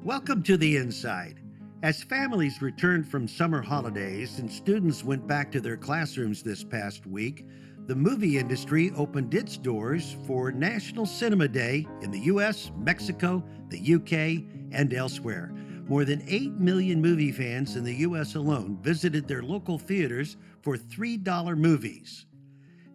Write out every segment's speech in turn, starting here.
Welcome to the Inside. As families returned from summer holidays and students went back to their classrooms this past week, the movie industry opened its doors for National Cinema Day in the US, Mexico, the UK, and elsewhere. More than 8 million movie fans in the US alone visited their local theaters for $3 movies.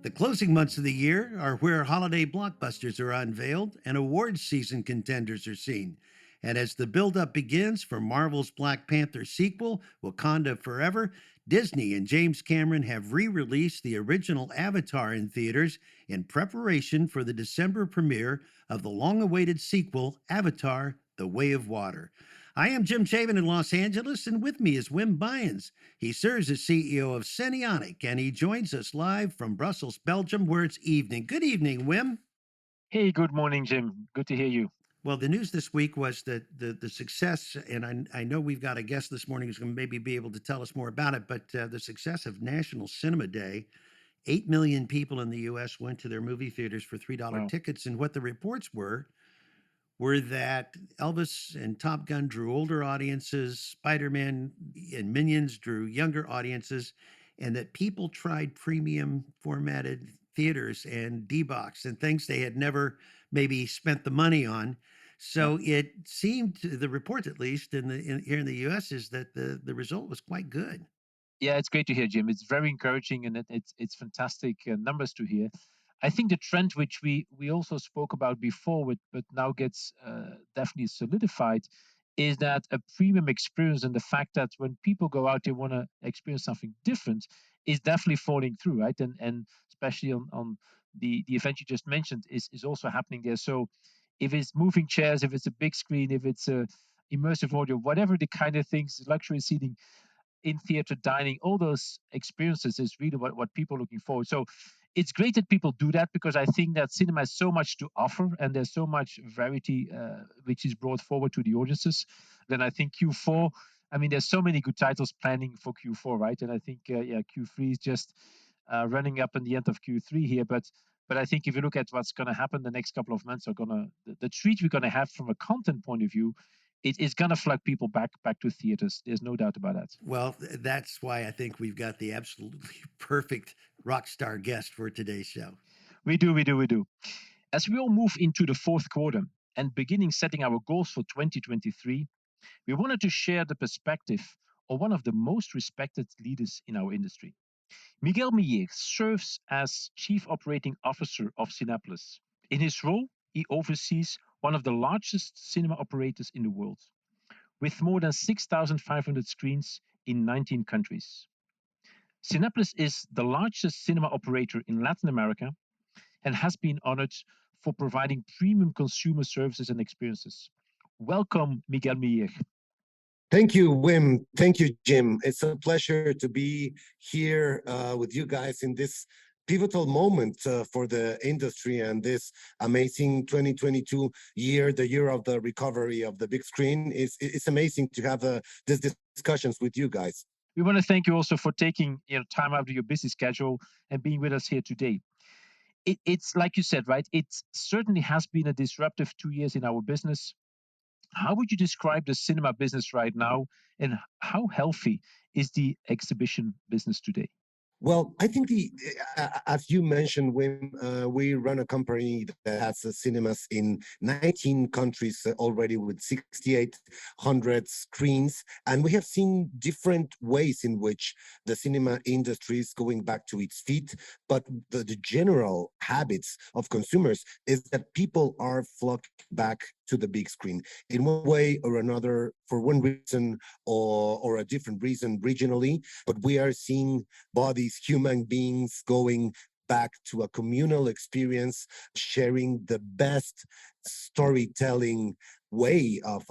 The closing months of the year are where holiday blockbusters are unveiled and awards season contenders are seen. And as the buildup begins for Marvel's Black Panther sequel, Wakanda Forever, Disney and James Cameron have re released the original Avatar in theaters in preparation for the December premiere of the long awaited sequel, Avatar The Way of Water. I am Jim Chavin in Los Angeles, and with me is Wim Byens. He serves as CEO of Cinionic, and he joins us live from Brussels, Belgium, where it's evening. Good evening, Wim. Hey, good morning, Jim. Good to hear you. Well, the news this week was that the success, and I know we've got a guest this morning who's going to maybe be able to tell us more about it, but the success of National Cinema Day. 8 million people in the U.S. went to their movie theaters for $3 Wow. tickets, and what the reports were that Elvis and Top Gun drew older audiences, Spider-Man and Minions drew younger audiences, and that people tried premium formatted theaters and D-Box and things they had never maybe spent the money on. So it seemed, the report at least here in the U.S. is that the result was quite good. Yeah, it's great to hear, Jim. It's very encouraging, and it's fantastic numbers to hear. I think the trend which we also spoke about before, but now gets definitely solidified, is that a premium experience and the fact that when people go out, they want to experience something different, is definitely falling through, right? And especially on the event you just mentioned is also happening there. So if it's moving chairs, if it's a big screen, if it's a immersive audio, whatever the kind of things, luxury seating in theater dining, all those experiences is really what people are looking forward. So it's great that people do that because I think that cinema has so much to offer and there's so much variety which is brought forward to the audiences. Then I think Q4, I mean, there's so many good titles planning for Q4, right? And I think Q3 is just running up in the end of Q3 here, but I think if you look at what's going to happen the next couple of months, are gonna the treat we're going to have from a content point of view, it is going to flood people back to theaters. There's no doubt about that. Well, that's why I think we've got the absolutely perfect rock star guest for today's show. We do. As we all move into the fourth quarter and beginning setting our goals for 2023, we wanted to share the perspective of one of the most respected leaders in our industry. Miguel Mier serves as Chief Operating Officer of Cinepolis. In his role, he oversees one of the largest cinema operators in the world, with more than 6,500 screens in 19 countries. Cinepolis is the largest cinema operator in Latin America and has been honored for providing premium consumer services and experiences. Welcome, Miguel Mier. Thank you, Wim. Thank you, Jim. It's a pleasure to be here with you guys in this pivotal moment for the industry and this amazing 2022 year, the year of the recovery of the big screen. It's amazing to have these discussions with you guys. We want to thank you also for taking time out of your busy schedule and being with us here today. It's like you said, right? It certainly has been a disruptive 2 years in our business. How would you describe the cinema business right now, and how healthy is the exhibition business today? Well, I think as you mentioned, Wim, we run a company that has cinemas in 19 countries already with 6,800 screens. And we have seen different ways in which the cinema industry is going back to its feet. But the general habits of consumers is that people are flocking back to the big screen in one way or another, for one reason or a different reason regionally. But we are seeing bodies, human beings going back to a communal experience, sharing the best storytelling way of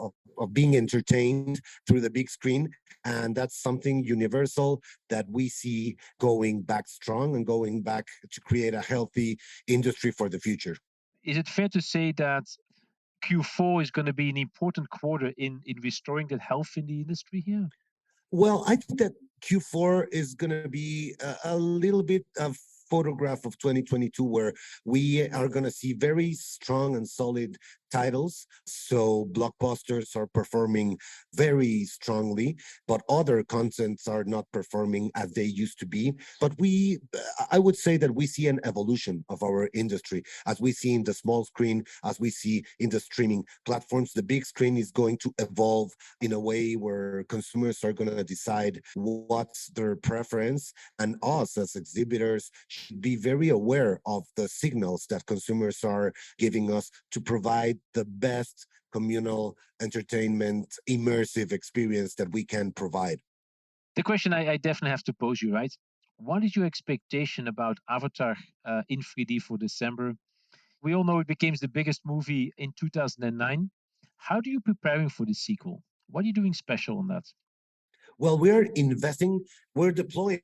being entertained through the big screen. And that's something universal that we see going back strong and going back to create a healthy industry for the future. Is it fair to say that Q4 is going to be an important quarter in restoring that health in the industry here? Well, I think that Q4 is going to be a little bit of photograph of 2022 where we are going to see very strong and solid titles. So blockbusters are performing very strongly, but other contents are not performing as they used to be. But I would say that we see an evolution of our industry as we see in the small screen, as we see in the streaming platforms. The big screen is going to evolve in a way where consumers are going to decide what's their preference, and us as exhibitors should be very aware of the signals that consumers are giving us to provide the best communal entertainment immersive experience that we can provide. The question I definitely have to pose you, right? What is your expectation about Avatar in 3D for December? We all know it became the biggest movie in 2009. How do you preparing for the sequel? What are you doing special on that? Well, we're investing, we're deploying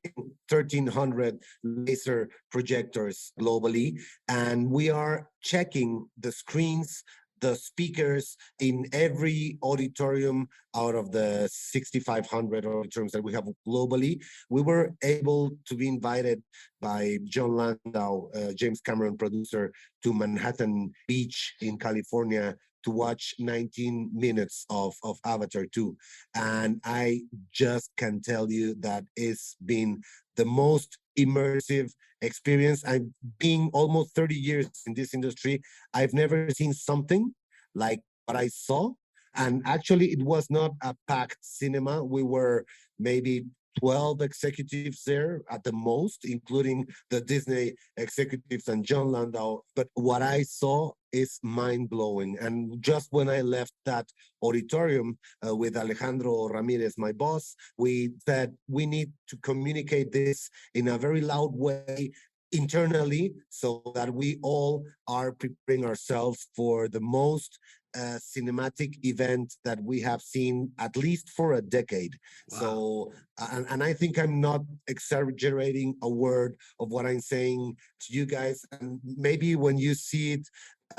1,300 laser projectors globally, and we are checking the screens, the speakers in every auditorium out of the 6,500 auditoriums that we have globally. We were able to be invited by John Landau, James Cameron producer, to Manhattan Beach in California to watch 19 minutes of Avatar 2. And I just can tell you that it's been the most immersive experience. I'm being almost 30 years in this industry. I've never seen something like what I saw. And actually, it was not a packed cinema. We were maybe 12 executives there at the most, including the Disney executives and John Landau. But what I saw is mind blowing. And just when I left that auditorium with Alejandro Ramirez, my boss, we said we need to communicate this in a very loud way internally so that we all are preparing ourselves for the most cinematic event that we have seen at least for a decade. Wow. So, and I think I'm not exaggerating a word of what I'm saying to you guys. And maybe when you see it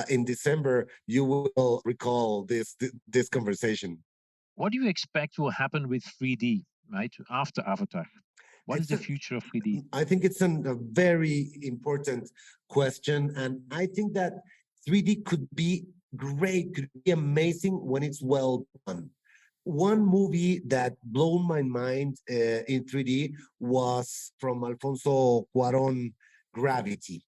in December, you will recall this conversation. What do you expect will happen with 3D, right, after Avatar? What is the future of 3D? I think it's a very important question. And I think that 3D could be great, could be amazing when it's well done. One movie that blew my mind in 3D was from Alfonso Cuarón, Gravity.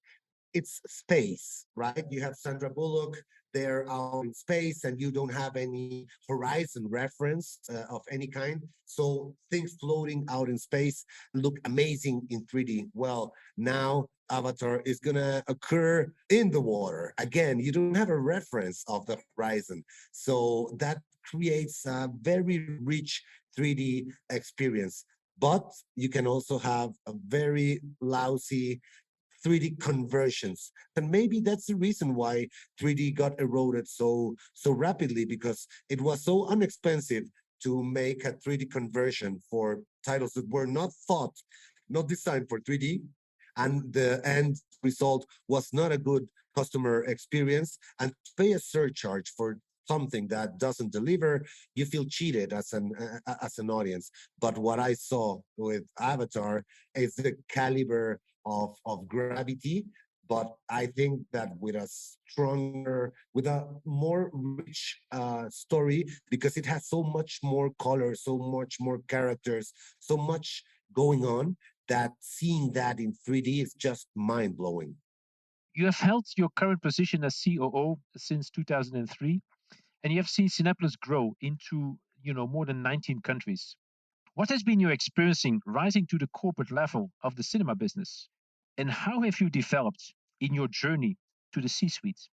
It's space, right? You have Sandra Bullock there out in space, and you don't have any horizon reference of any kind. So things floating out in space look amazing in 3D. Well, now Avatar is gonna occur in the water. Again, you don't have a reference of the horizon. So that creates a very rich 3D experience. But you can also have a very lousy 3D conversions. And maybe that's the reason why 3D got eroded so rapidly, because it was so inexpensive to make a 3D conversion for titles that were not designed for 3D. And the end result was not a good customer experience. And to pay a surcharge for something that doesn't deliver, you feel cheated as an audience. But what I saw with Avatar is the caliber of Gravity. But I think that with with a more rich story, because it has so much more color, so much more characters, so much going on, that seeing that in 3D is just mind blowing. You have held your current position as COO since 2003, and you have seen Cinepolis grow into more than 19 countries. What has been your experiencing rising to the corporate level of the cinema business? And how have you developed in your journey to the C-suite?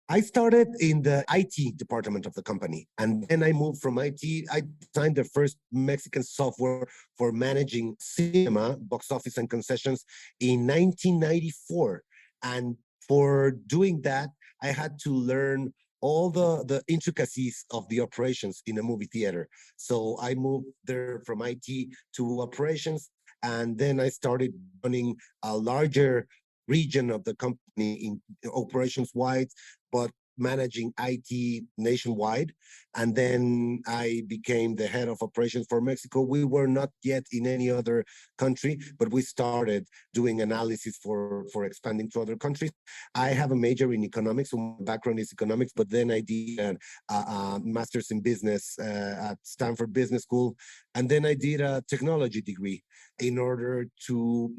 I started in the IT department of the company, and then I moved from IT. I designed the first Mexican software for managing cinema, box office, and concessions in 1994. And for doing that, I had to learn all the intricacies of the operations in a movie theater. So I moved there from IT to operations, and then I started running a larger region of the company in operations wide. But managing IT nationwide. And then I became the head of operations for Mexico. We were not yet in any other country, but we started doing analysis for expanding to other countries. I have a major in economics, so my background is economics, but then I did a master's in business at Stanford Business School. And then I did a technology degree in order to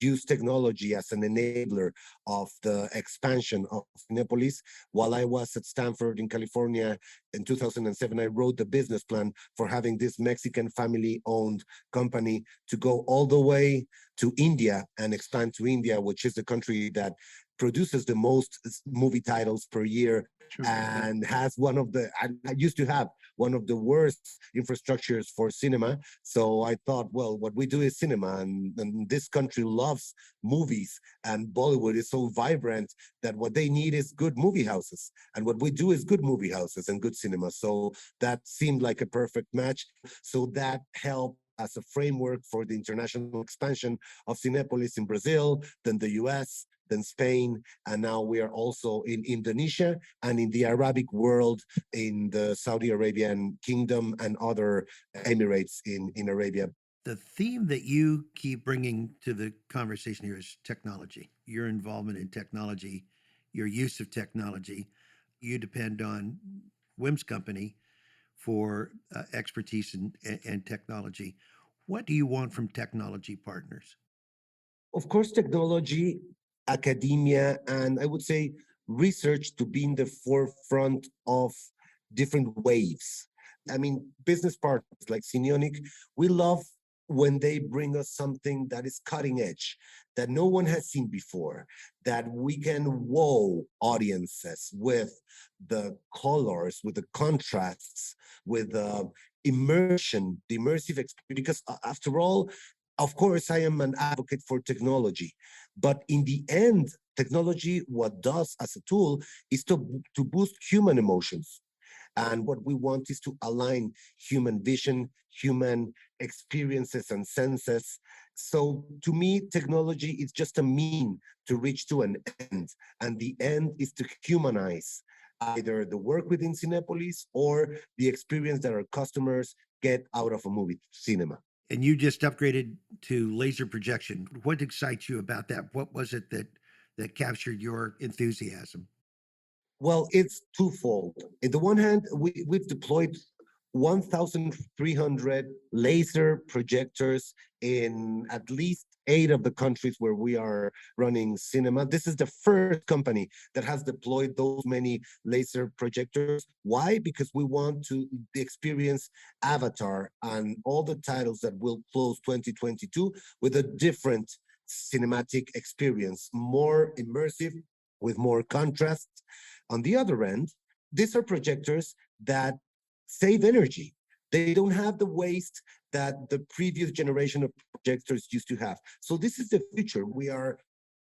use technology as an enabler of the expansion of Cinepolis. While I was at Stanford in California in 2007, I wrote the business plan for having this Mexican family-owned company to go all the way to India and expand to India, which is the country that produces the most movie titles per year True. and has one of the, I used to have one of the worst infrastructures for cinema. So I thought, well, what we do is cinema, and this country loves movies, and Bollywood is so vibrant that what they need is good movie houses. And what we do is good movie houses and good cinema. So that seemed like a perfect match. So that helped as a framework for the international expansion of Cinepolis in Brazil, then the US, then Spain, and now we are also in Indonesia and in the Arabic world, in the Saudi Arabian kingdom and other emirates in Arabia. The theme that you keep bringing to the conversation here is technology, your involvement in technology, your use of technology. You depend on Wim's company for expertise and technology. What do you want from technology partners? Of course, technology, academia, and I would say research to be in the forefront of different waves. I mean, business partners like Cinionic, we love when they bring us something that is cutting edge, that no one has seen before, that we can wow audiences with the colors, with the contrasts, with the immersion, the immersive experience. Because after all, of course, I am an advocate for technology, but in the end, technology, what does as a tool is to boost human emotions. And what we want is to align human vision, human experiences and senses. So to me, technology is just a mean to reach to an end. And the end is to humanize either the work within Cinepolis or the experience that our customers get out of a movie cinema. And you just upgraded to laser projection. What excites you about that? What was it that captured your enthusiasm? Well, it's twofold. In the one hand, we've deployed 1,300 laser projectors in at least 8 of the countries where we are running cinema. This is the first company that has deployed those many laser projectors. Why? Because we want to experience Avatar and all the titles that will close 2022 with a different cinematic experience, more immersive, with more contrast. On the other end, these are projectors that save energy. They don't have the waste that the previous generation of projectors used to have. So this is the future. We are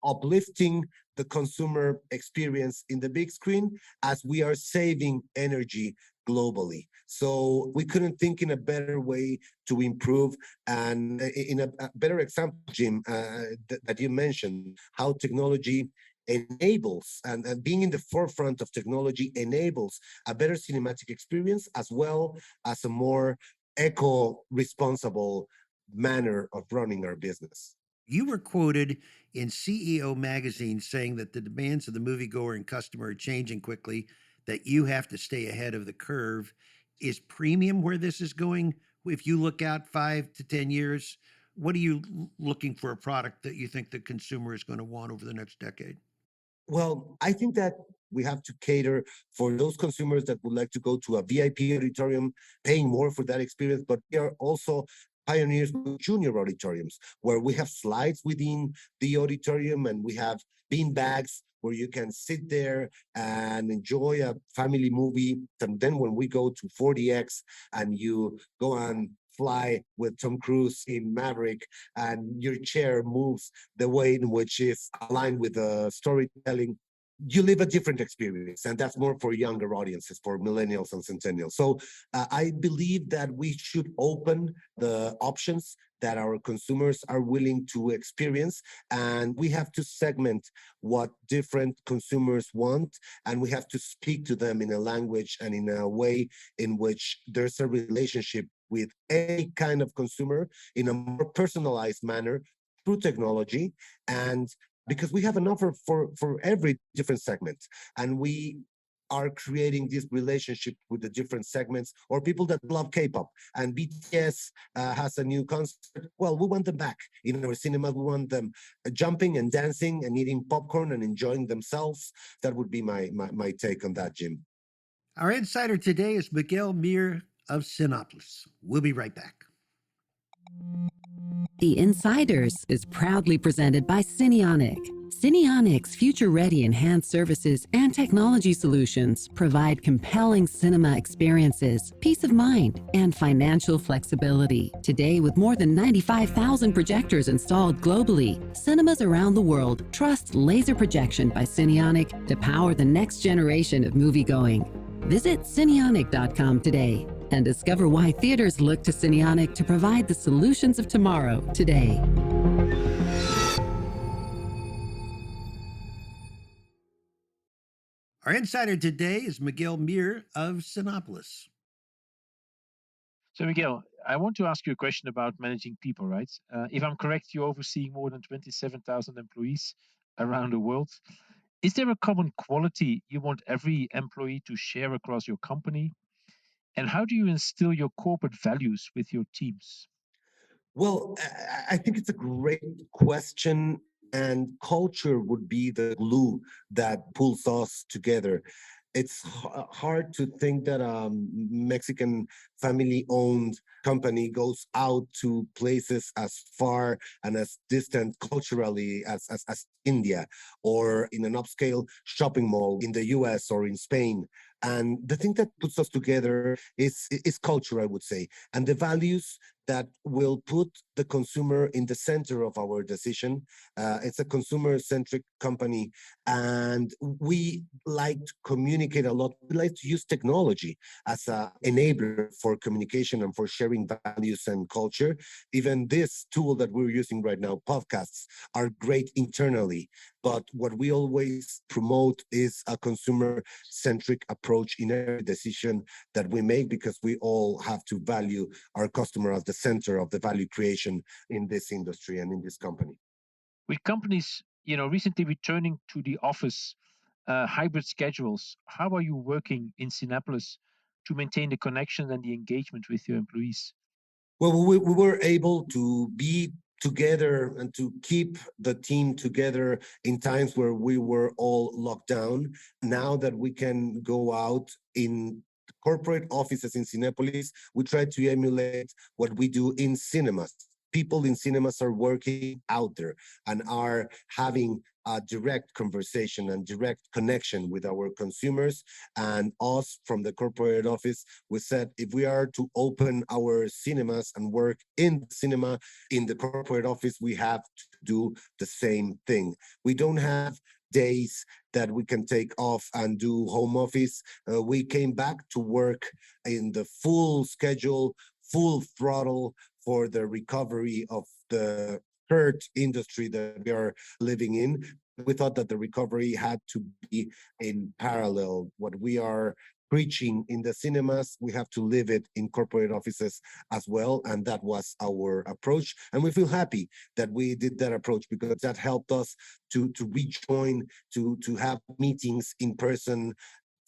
uplifting the consumer experience in the big screen as we are saving energy globally. So we couldn't think in a better way to improve. And in a better example, Jim, that you mentioned, how technology enables and being in the forefront of technology enables a better cinematic experience as well as a more eco-responsible manner of running our business. You were quoted in CEO magazine saying that the demands of the moviegoer and customer are changing quickly, that you have to stay ahead of the curve. Is premium where this is going? If you look out 5 to 10 years, what are you looking for a product that you think the consumer is going to want over the next decade? Well, I think that we have to cater for those consumers that would like to go to a VIP auditorium, paying more for that experience, but we are also pioneers with junior auditoriums where we have slides within the auditorium and we have bean bags where you can sit there and enjoy a family movie. And then when we go to 40X and you go and fly with Tom Cruise in Maverick and your chair moves the way in which is aligned with the storytelling, you live a different experience, and that's more for younger audiences, for millennials and centennials. So I believe that we should open the options that our consumers are willing to experience, and we have to segment what different consumers want, and we have to speak to them in a language and in a way in which there's a relationship with any kind of consumer in a more personalized manner through technology. And because we have an offer for every different segment, and we are creating this relationship with the different segments, or people that love K-pop and BTS has a new concert. Well, we want them back in our cinema. We want them jumping and dancing and eating popcorn and enjoying themselves. That would be my take on that, Jim. Our insider today is Miguel Mier of Cinépolis. We'll be right back. The Insiders is proudly presented by Cinionic. Cinionic's future-ready enhanced services and technology solutions provide compelling cinema experiences, peace of mind, and financial flexibility. Today, with more than 95,000 projectors installed globally, cinemas around the world trust laser projection by Cinionic to power the next generation of moviegoing. Visit Cinionic.com today and discover why theaters look to Cinionic to provide the solutions of tomorrow today. Our insider today is Miguel Mier of Cinépolis. So, Miguel, I want to ask you a question about managing people, right? If I'm correct, you're overseeing more than 27,000 employees around the world. Is there a common quality you want every employee to share across your company? And how do you instill your corporate values with your teams? Well, I think it's a great question, and culture would be the glue that pulls us together. It's hard to think that a Mexican family-owned company goes out to places as far and as distant culturally as India, or in an upscale shopping mall in the US or in Spain. And the thing that puts us together is culture, I would say, and the values that will put the consumer in the center of our decision. It's a consumer-centric company, and we like to communicate a lot. We like to use technology as an enabler for communication and for sharing values and culture. Even this tool that we're using right now, podcasts, are great internally. But what we always promote is a consumer-centric approach in every decision that we make, because we all have to value our customer as the center of the value creation in this industry and in this company. With companies, recently returning to the office, hybrid schedules, how are you working in Cinépolis to maintain the connection and the engagement with your employees? Well, we were able to be together and to keep the team together in times where we were all locked down. Now that we can go out in corporate offices in Cinépolis, we try to emulate what we do in cinemas. People in cinemas are working out there and are having a direct conversation and direct connection with our consumers. And us from the corporate office, we said, if we are to open our cinemas and work in the cinema in the corporate office, we have to do the same thing. We don't have days that we can take off and do home office. We came back to work in the full schedule, full throttle, for the recovery of the hurt industry that we are living in. We thought that the recovery had to be in parallel. What we are preaching in the cinemas, we have to live it in corporate offices as well. And that was our approach. And we feel happy that we did that approach, because that helped us to rejoin, to have meetings in person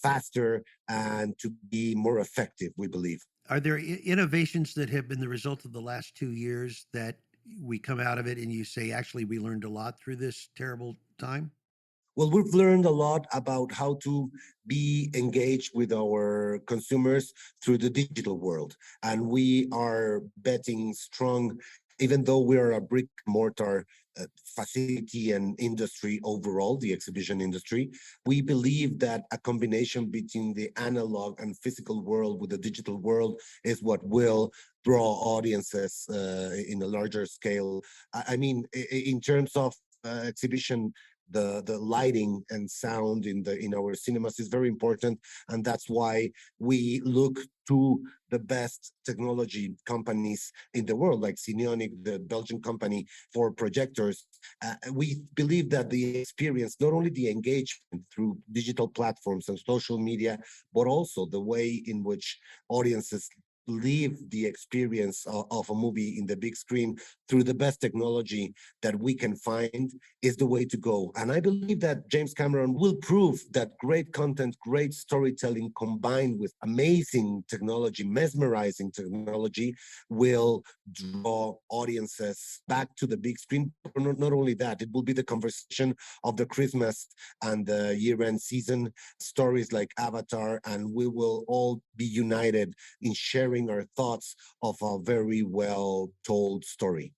faster, and to be more effective, we believe. Are there innovations that have been the result of the last 2 years that we come out of it and you say, actually, we learned a lot through this terrible time? Well, we've learned a lot about how to be engaged with our consumers through the digital world. And we are betting strong, even though we are a brick mortar facility and industry overall, the exhibition industry, we believe that a combination between the analog and physical world with the digital world is what will draw audiences in a larger scale. I mean, in terms of exhibition the lighting and sound in our cinemas is very important, and that's why we look to the best technology companies in the world, like Cineonic, the Belgian company for projectors. We believe that the experience, not only the engagement through digital platforms and social media, but also the way in which audiences live the experience of a movie in the big screen through the best technology that we can find is the way to go. And I believe that James Cameron will prove that great content, great storytelling combined with amazing technology, mesmerizing technology, will draw audiences back to the big screen. Not only that, it will be the conversation of the Christmas and the year-end season, stories like Avatar, and we will all be united in sharing our thoughts of a very well told story.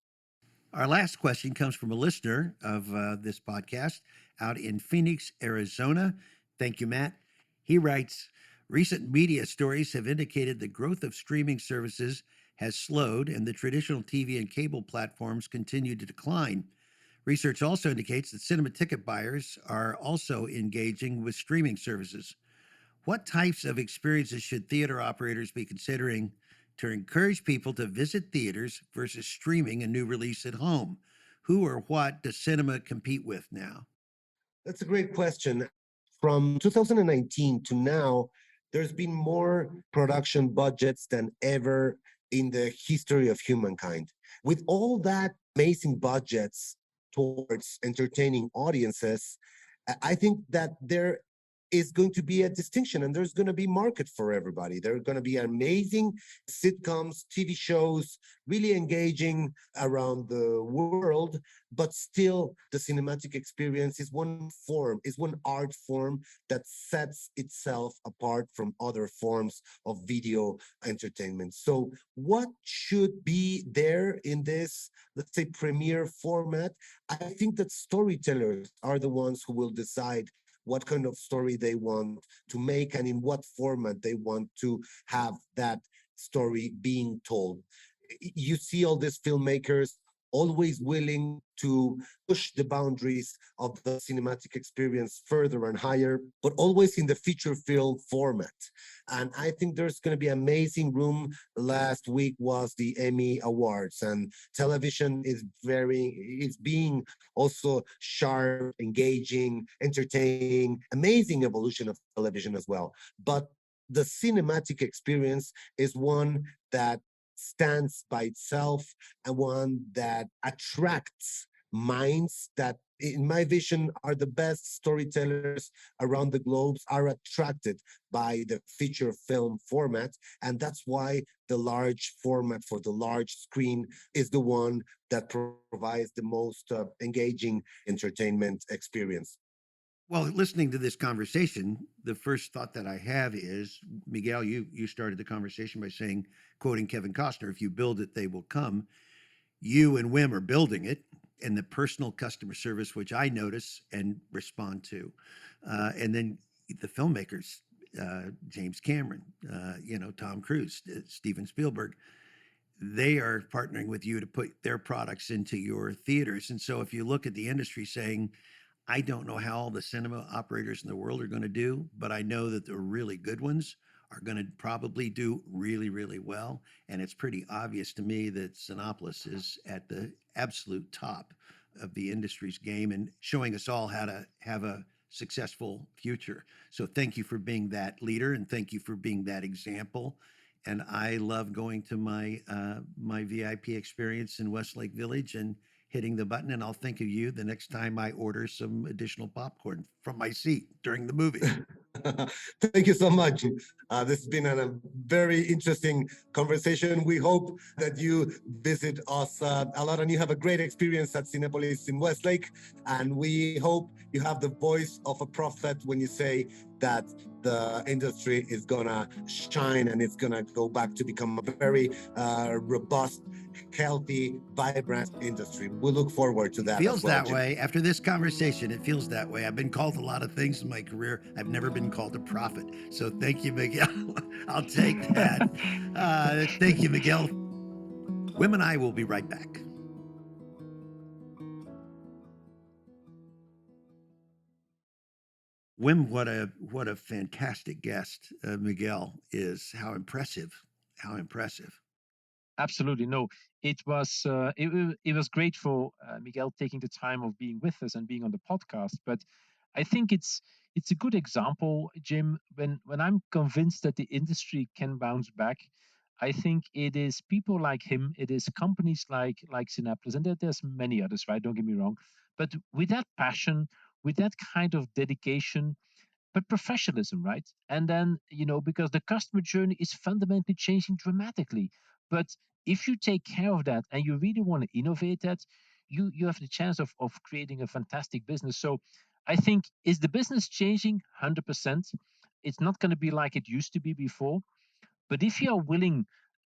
Our last question comes from a listener of this podcast out in Phoenix, Arizona. Thank you, Matt. He writes, recent media stories have indicated the growth of streaming services has slowed and the traditional TV and cable platforms continue to decline. Research also indicates that cinema ticket buyers are also engaging with streaming services. What types of experiences should theater operators be considering to encourage people to visit theaters versus streaming a new release at home? Who or what does cinema compete with now? That's a great question. From 2019 to now, there's been more production budgets than ever in the history of humankind. With all that amazing budgets towards entertaining audiences, I think that there is going to be a distinction, and there's going to be market for everybody. There are going to be amazing sitcoms, TV shows, really engaging around the world, but still the cinematic experience is one form, is one art form that sets itself apart from other forms of video entertainment. So what should be there in this, let's say, premiere format? I think that storytellers are the ones who will decide what kind of story they want to make and in what format they want to have that story being told. You see all these filmmakers always willing to push the boundaries of the cinematic experience further and higher, but always in the feature film format. And I think there's going to be amazing room. Last week was the Emmy Awards, and television is being also sharp, engaging, entertaining, amazing evolution of television as well. But the cinematic experience is one that stands by itself and one that attracts minds that, in my vision, are the best storytellers around the globe, are attracted by the feature film format. And that's why the large format for the large screen is the one that provides the most engaging entertainment experience. Well, listening to this conversation, the first thought that I have is, Miguel, you started the conversation by saying, quoting Kevin Costner, if you build it, they will come. You and Wim are building it, and the personal customer service, which I notice and respond to. And then the filmmakers, James Cameron, Tom Cruise, Steven Spielberg, they are partnering with you to put their products into your theaters. And so if you look at the industry saying, I don't know how all the cinema operators in the world are going to do, but I know that the really good ones are going to probably do really, really well. And it's pretty obvious to me that Cinépolis is at the absolute top of the industry's game and showing us all how to have a successful future. So thank you for being that leader, and thank you for being that example. And I love going to my VIP experience in Westlake Village and hitting the button, and I'll think of you the next time I order some additional popcorn from my seat during the movie. Thank you so much. This has been a very interesting conversation. We hope that you visit us a lot and you have a great experience at Cinepolis in Westlake. And we hope you have the voice of a prophet when you say that the industry is gonna shine and it's gonna go back to become a very robust, healthy, vibrant industry. We look forward to that. It feels as well, that Jim. way. After this conversation, it feels that way. I've been called a lot of things in my career. I've never been called a prophet. So thank you, Miguel. I'll take that. Thank you, Miguel. Wim and I will be right back. Wim, what a fantastic guest Miguel is. How impressive. How impressive. Absolutely. No, it was great for Miguel taking the time of being with us and being on the podcast. But I think it's a good example, Jim. When I'm convinced that the industry can bounce back, I think it is people like him, it is companies like Cinepolis, and there's many others, right? Don't get me wrong, but with that passion, with that kind of dedication, but professionalism, right? And then, because the customer journey is fundamentally changing dramatically. But if you take care of that and you really want to innovate that, you have the chance of creating a fantastic business. So I think, is the business changing? 100%. It's not going to be like it used to be before. But if you are willing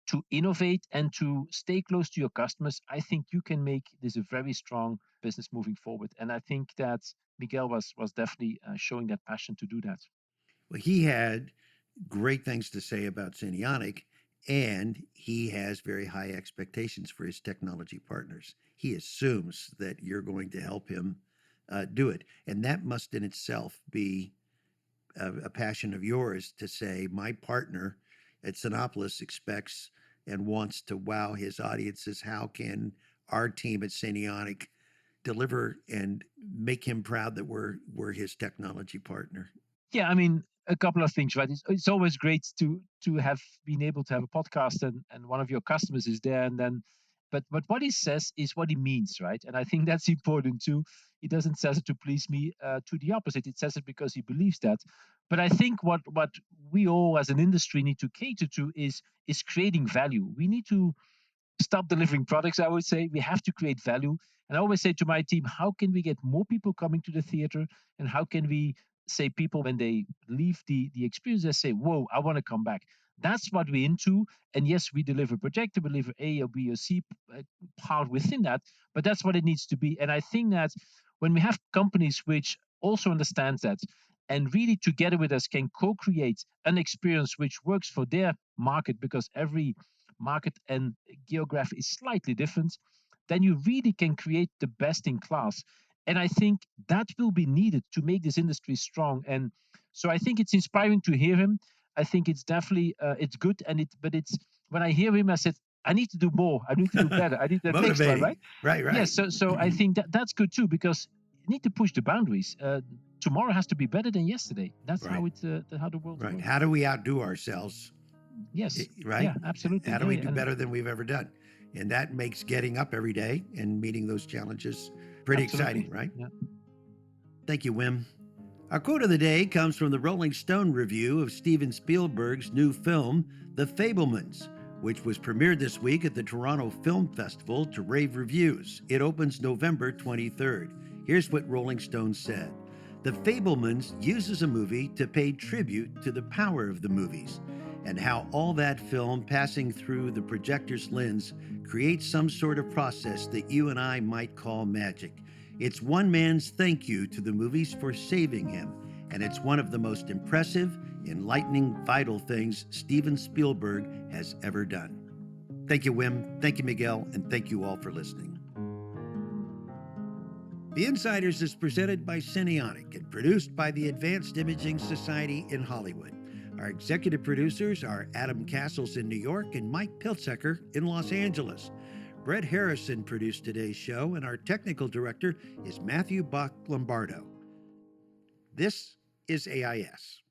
to innovate and to stay close to your customers, I think you can make this a very strong business moving forward. And I think that Miguel was definitely showing that passion to do that. Well, he had great things to say about Cinionic, and he has very high expectations for his technology partners. He assumes that you're going to help him do it. And that must in itself be a passion of yours to say, my partner at Cinepolis expects and wants to wow his audiences. How can our team at Cinionic deliver and make him proud that we're his technology partner? Yeah, I mean, a couple of things, right? It's always great to have been able to have a podcast and one of your customers is there, and then but what he says is what he means, right? And I think that's important too. He doesn't says it to please me. To the opposite, it says it because he believes that. But I think what we all as an industry need to cater to is creating value. We need to stop delivering products. I would say we have to create value. And I always say to my team, how can we get more people coming to the theater, and how can we say people when they leave the experience, they say, whoa, I want to come back. That's what we're into. And yes, we deliver projector, we deliver A or B or C part within that, but that's what it needs to be. And I think that when we have companies which also understands that and really together with us can co-create an experience which works for their market, because every market and geography is slightly different, then you really can create the best in class. And I think that will be needed to make this industry strong. And so I think it's inspiring to hear him. I think it's definitely it's good. But it's when I hear him, I said, I need to do more. I need to do better. I need that next time, right? Right. Yeah. So I think that's good too, because you need to push the boundaries. Tomorrow has to be better than yesterday. That's Right. how the world Right. works. How do we outdo ourselves? Yes. Right? Yeah, absolutely. How do we do and better than we've ever done? And that makes getting up every day and meeting those challenges pretty absolutely. exciting, right? Yeah. Thank you, Wim. Our quote of the day comes from the Rolling Stone review of Steven Spielberg's new film, The Fabelmans, which was premiered this week at the Toronto Film Festival to rave reviews. It opens November 23rd. Here's what Rolling Stone said. The Fabelmans uses a movie to pay tribute to the power of the movies and how all that film passing through the projector's lens creates some sort of process that you and I might call magic. It's one man's thank you to the movies for saving him, and it's one of the most impressive, enlightening, vital things Steven Spielberg has ever done. Thank you, Wim. Thank you, Miguel, and thank you all for listening. The Insiders is presented by Cinionic and produced by the Advanced Imaging Society in Hollywood. Our executive producers are Adam Castles in New York and Mike Piltzecker in Los Angeles. Brett Harrison produced today's show, and our technical director is Matthew Bach-Lombardo. This is AIS.